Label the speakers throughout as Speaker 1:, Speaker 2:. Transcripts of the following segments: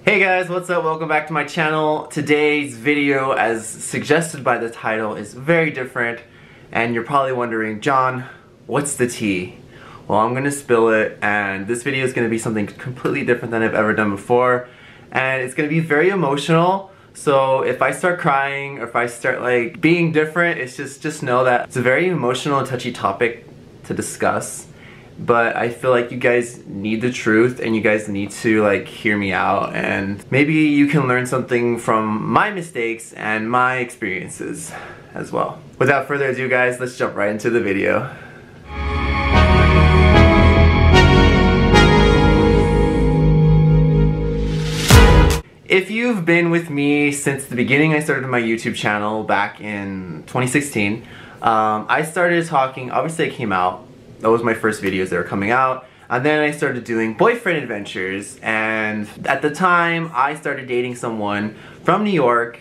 Speaker 1: Hey guys, what's up? Welcome back to my channel. Today's video, as suggested by the title, is very different, and you're probably wondering, John, what's the tea? Well, I'm gonna spill it, and this video is gonna be something completely different than I've ever done before, and it's gonna be very emotional. So if I start crying or if I start like being different, it's just know that it's a very emotional and touchy topic to discuss. But I feel like you guys need the truth and you guys need to like hear me out, and maybe you can learn something from my mistakes and my experiences as well. Without further ado guys, let's jump right into the video. If you've been with me since the beginning, I started my YouTube channel back in 2016. I started talking, obviously I came out. That was my first videos that were coming out. And then I started doing boyfriend adventures, and at the time I started dating someone from New York.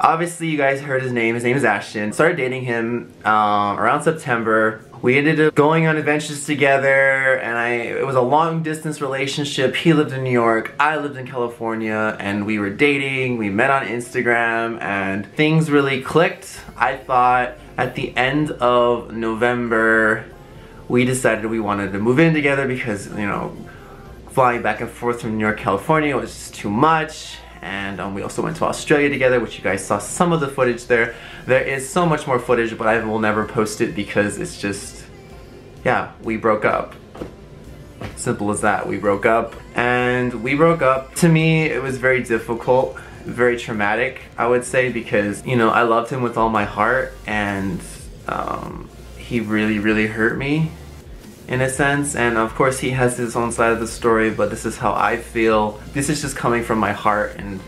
Speaker 1: Obviously you guys heard his name is Ashton. Started dating him around September. We ended up going on adventures together, and it was a long distance relationship. He lived in New York, I lived in California, and we were dating. We met on Instagram and things really clicked. I thought at the end of November we decided we wanted to move in together because, you know, flying back and forth from New York, California was just too much. And we also went to Australia together, which you guys saw some of the footage there. There is so much more footage, but I will never post it because it's just, yeah, we broke up. Simple as that, we broke up. And we broke up. To me, it was very difficult, very traumatic, I would say, because, you know, I loved him with all my heart, and he really hurt me in a sense. And of course he has his own side of the story, but this is how I feel. This is just coming from my heart and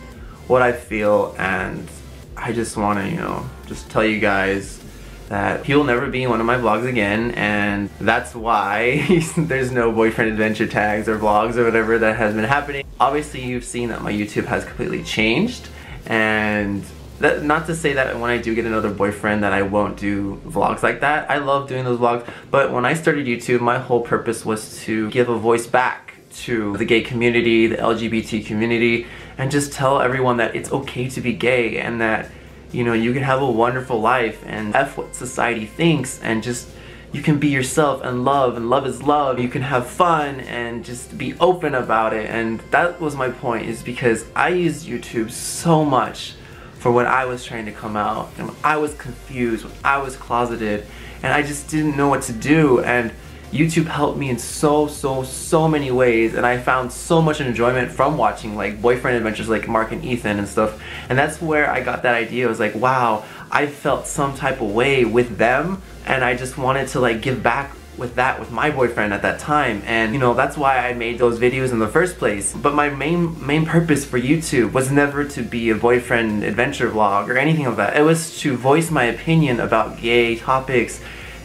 Speaker 1: what I feel, and I just want to, you know, just tell you guys that he'll never be in one of my vlogs again, and that's why there's no boyfriend adventure tags or vlogs or whatever that has been happening. Obviously you've seen that my YouTube has completely changed, and not to say that when I do get another boyfriend that I won't do vlogs like that. I love doing those vlogs, but when I started YouTube, my whole purpose was to give a voice back to the gay community, the LGBT community, and just tell everyone that it's okay to be gay, and that, you know, you can have a wonderful life and F what society thinks, and just you can be yourself and love is love. You can have fun and just be open about it. And that was my point, is because I used YouTube so much for when I was trying to come out, and when I was confused, when I was closeted, and I just didn't know what to do. And YouTube helped me in so many ways, and I found so much enjoyment from watching like boyfriend adventures like Mark and Ethan and stuff. And that's where I got that idea. I was like, wow, I felt some type of way with them, and I just wanted to like give back with my boyfriend at that time. And you know, that's why I made those videos in the first place. But my main purpose for YouTube was never to be a boyfriend adventure vlog or anything of that. It was to voice my opinion about gay topics,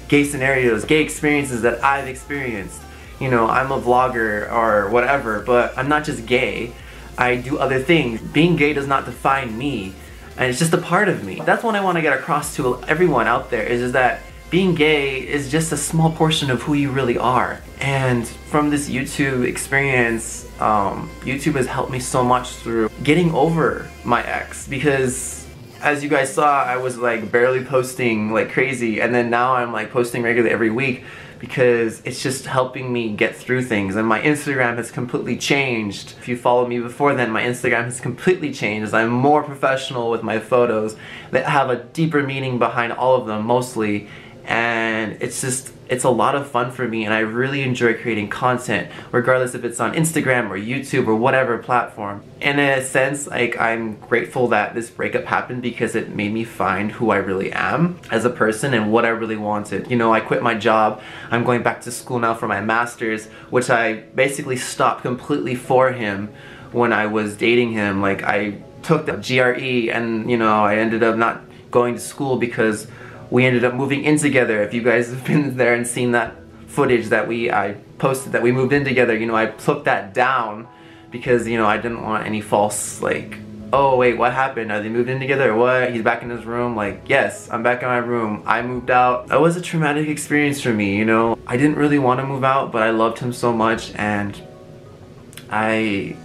Speaker 1: gay scenarios, gay experiences that I've experienced. You know, I'm a vlogger or whatever, but I'm not just gay. I do other things. Being gay does not define me, and it's just a part of me. That's what I want to get across to everyone out there, is that being gay is just a small portion of who you really are. And from this YouTube experience, YouTube has helped me so much through getting over my ex, because as you guys saw, I was like barely posting like crazy, and then now I'm like posting regularly every week, because it's just helping me get through things. And my Instagram has completely changed. If you followed me before then, my Instagram has completely changed. I'm more professional with my photos that have a deeper meaning behind all of them, mostly. And it's a lot of fun for me, and I really enjoy creating content, regardless if it's on Instagram or YouTube or whatever platform. In a sense, like, I'm grateful that this breakup happened, because it made me find who I really am as a person and what I really wanted. You know, I quit my job. I'm going back to school now for my master's, which I basically stopped completely for him when I was dating him. Like, I took the GRE, and you know, I ended up not going to school because we ended up moving in together. If you guys have been there and seen that footage that I posted that we moved in together, you know, I took that down because, you know, I didn't want any false, like, oh wait, what happened? Are they moved in together or what? He's back in his room. Like, yes, I'm back in my room. I moved out. That was a traumatic experience for me, you know. I didn't really want to move out, but I loved him so much, and I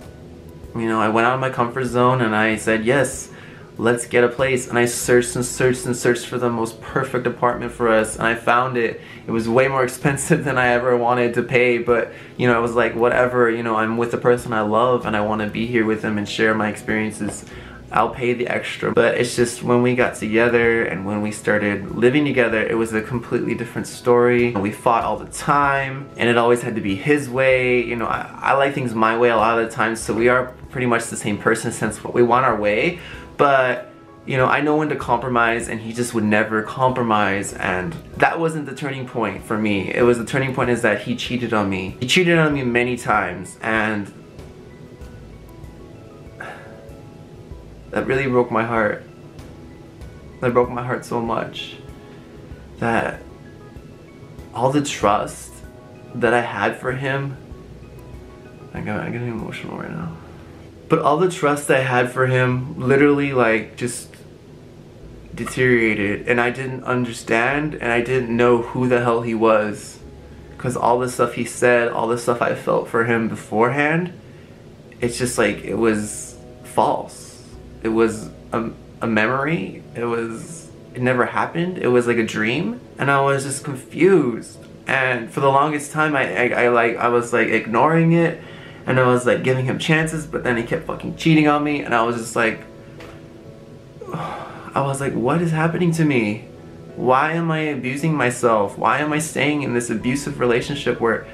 Speaker 1: You know, I went out of my comfort zone and I said, yes, let's get a place. And I searched and searched and searched for the most perfect apartment for us, and I found it. It was way more expensive than I ever wanted to pay, but you know, I was like, whatever, you know, I'm with the person I love and I want to be here with them and share my experiences. I'll pay the extra. But it's just when we got together and when we started living together, it was a completely different story. We fought all the time and it always had to be his way. You know, I like things my way a lot of the time, so we are pretty much the same person since we want our way. But you know, I know when to compromise, and he just would never compromise, and that wasn't the turning point for me. It was the turning point is that he cheated on me. He cheated on me many times, and that really broke my heart. That broke my heart so much that all the trust that I had for him, I'm getting emotional right now. But all the trust I had for him literally like just deteriorated, and I didn't understand, and I didn't know who the hell he was, because all the stuff he said, all the stuff I felt for him beforehand, it's just like it was false. It was a memory. It never happened. It was like a dream, and I was just confused. And for the longest time I was like ignoring it, and I was like giving him chances, but then he kept fucking cheating on me, and I was just like, what is happening to me? Why am I abusing myself? Why am I staying in this abusive relationship where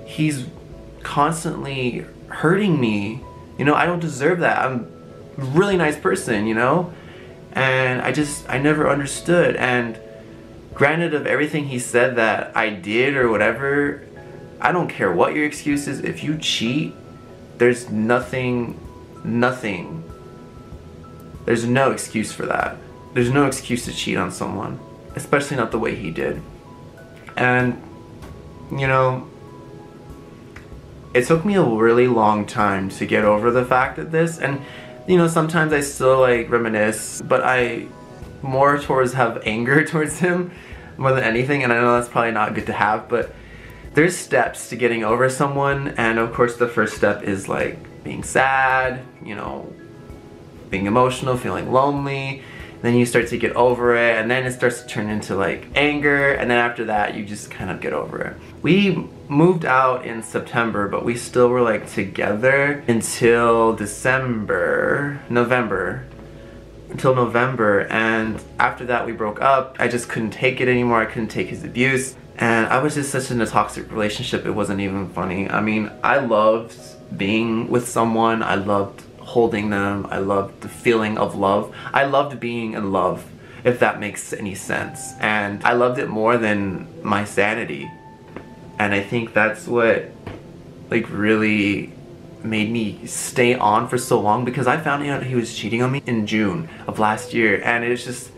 Speaker 1: he's constantly hurting me? You know, I don't deserve that. I'm a really nice person, you know? And I never understood. And granted, of everything he said that I did or whatever, I don't care what your excuse is. If you cheat, there's nothing, there's no excuse for that. There's no excuse to cheat on someone, especially not the way he did. And, you know, it took me a really long time to get over the fact of this. And, you know, sometimes I still like reminisce, but I more towards have anger towards him more than anything. And I know that's probably not good to have, but there's steps to getting over someone. And of course the first step is like being sad, you know, being emotional, feeling lonely. Then you start to get over it, and then it starts to turn into like anger, and then after that you just kind of get over it. We moved out in September, but we still were like together until November, and after that we broke up. I just couldn't take it anymore. I couldn't take his abuse, and I was just such in a toxic relationship, it wasn't even funny. I mean, I loved being with someone, I loved holding them, I loved the feeling of love. I loved being in love, if that makes any sense. And I loved it more than my sanity. And I think that's what like really made me stay on for so long, because I found out he was cheating on me in June of last year, and it's just,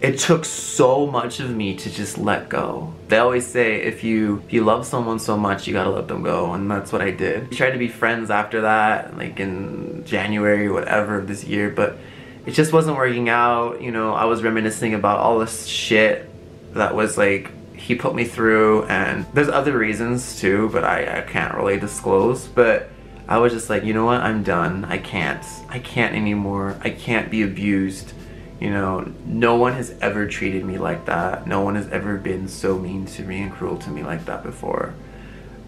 Speaker 1: it took so much of me to just let go. They always say if you love someone so much, you gotta let them go, and that's what I did. We tried to be friends after that, like in January or whatever of this year, but it just wasn't working out. You know, I was reminiscing about all this shit that was like he put me through, and there's other reasons too, but I can't really disclose. But I was just like, you know what, I'm done. I can't anymore. I can't be abused. You know, no one has ever treated me like that. No one has ever been so mean to me and cruel to me like that before.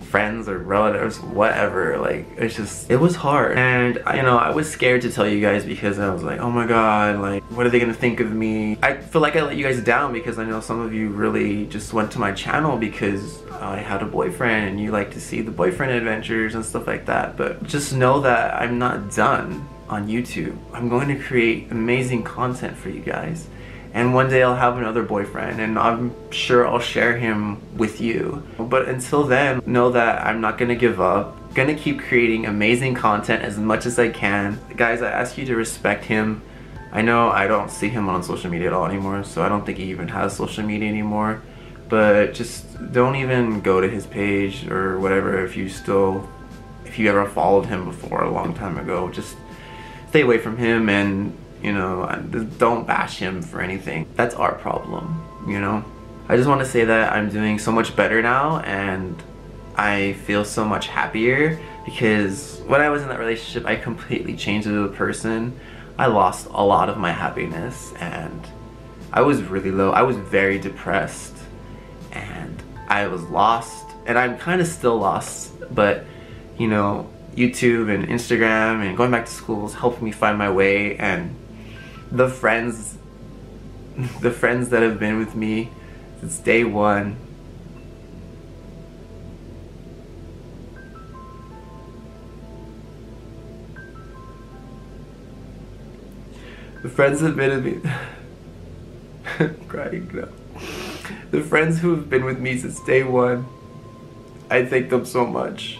Speaker 1: Friends or relatives, whatever, like, it's just, it was hard. And, you know, I was scared to tell you guys, because I was like, oh my god, like, what are they gonna think of me? I feel like I let you guys down, because I know some of you really just went to my channel because I had a boyfriend and you like to see the boyfriend adventures and stuff like that. But just know that I'm not done on YouTube. I'm going to create amazing content for you guys, and one day I'll have another boyfriend, and I'm sure I'll share him with you. But until then, know that I'm not gonna give up. I'm gonna keep creating amazing content as much as I can. Guys, I ask you to respect him. I know I don't see him on social media at all anymore, so I don't think he even has social media anymore. But just don't even go to his page or whatever if you ever followed him before a long time ago. Just stay away from him, and you know, don't bash him for anything. That's our problem, you know? I just want to say that I'm doing so much better now, and I feel so much happier because when I was in that relationship, I completely changed as a person. I lost a lot of my happiness, and I was really low. I was very depressed, and I was lost, and I'm kind of still lost, but you know, YouTube and Instagram and going back to school has helped me find my way, and the friends that have been with me since day one, the friends that have been with me, crying now. The friends who have been with me since day one, I thank them so much.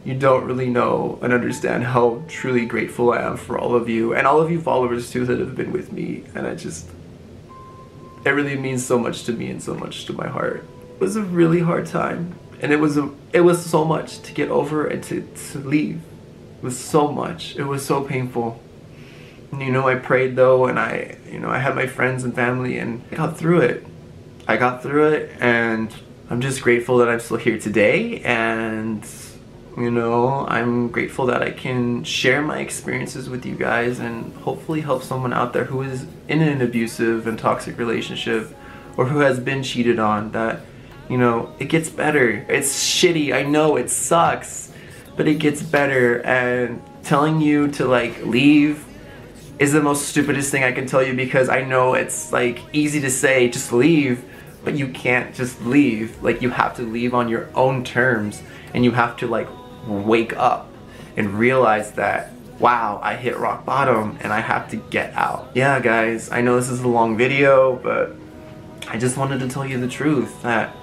Speaker 1: You don't really know and understand how truly grateful I am for all of you, and all of you followers too that have been with me, and it really means so much to me and so much to my heart. It was a really hard time, and it was so much to get over and to leave. It was so much. It was so painful. And, you know, I prayed though, and I had my friends and family, and I got through it. I got through it, and I'm just grateful that I'm still here today, and you know, I'm grateful that I can share my experiences with you guys and hopefully help someone out there who is in an abusive and toxic relationship, or who has been cheated on, that, you know, it gets better. It's shitty, I know, it sucks, but it gets better, and telling you to like leave is the most stupidest thing I can tell you, because I know it's like easy to say just leave, but you can't just leave. Like, you have to leave on your own terms, and you have to like wake up and realize that, wow, I hit rock bottom and I have to get out. Yeah guys, I know this is a long video, but I just wanted to tell you the truth, that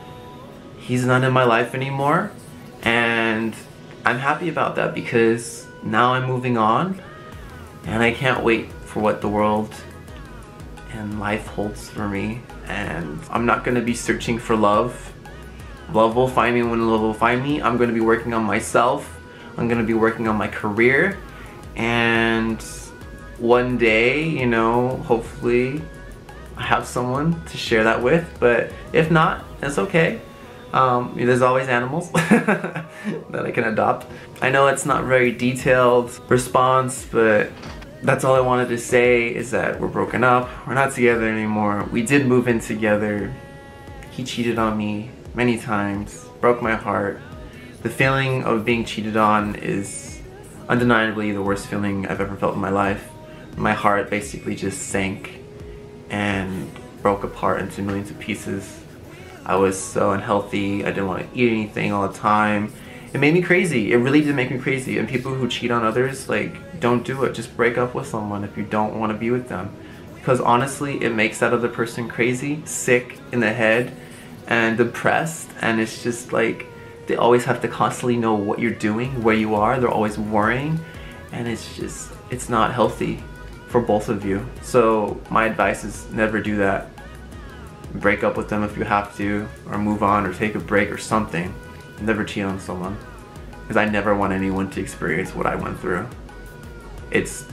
Speaker 1: he's not in my life anymore, and I'm happy about that, because now I'm moving on, and I can't wait for what the world and life holds for me. And I'm not gonna be searching for love. Love will find me when love will find me. I'm gonna be working on myself. I'm gonna be working on my career. And one day, you know, hopefully I have someone to share that with. But if not, it's okay. There's always animals that I can adopt. I know it's not very detailed response, but that's all I wanted to say, is that we're broken up. We're not together anymore. We did move in together. He cheated on me many times, broke my heart. The feeling of being cheated on is undeniably the worst feeling I've ever felt in my life. My heart basically just sank and broke apart into millions of pieces. I was so unhealthy. I didn't want to eat anything all the time. It made me crazy. It really did make me crazy. And people who cheat on others, like, don't do it. Just break up with someone if you don't want to be with them. Because honestly, it makes that other person crazy, sick in the head, and depressed, and it's just like they always have to constantly know what you're doing, where you are. They're always worrying, and it's not healthy for both of you. So my advice is never do that. Break up with them if you have to, or move on, or take a break or something. Never cheat on someone, because I never want anyone to experience what I went through. It's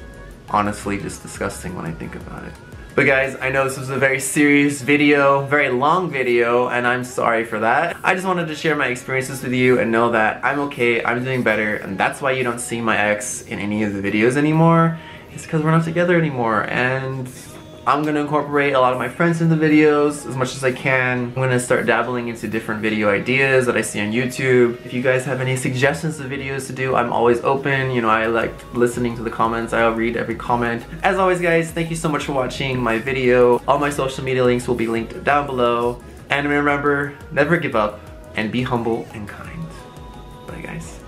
Speaker 1: honestly just disgusting when I think about it. But guys, I know this was a very serious video, very long video, and I'm sorry for that. I just wanted to share my experiences with you and know that I'm okay, I'm doing better, and that's why you don't see my ex in any of the videos anymore. It's because we're not together anymore, and I'm gonna incorporate a lot of my friends in the videos as much as I can. I'm gonna start dabbling into different video ideas that I see on YouTube. If you guys have any suggestions of videos to do, I'm always open. You know, I like listening to the comments. I'll read every comment. As always guys, thank you so much for watching my video. All my social media links will be linked down below. And remember, never give up, and be humble and kind. Bye guys.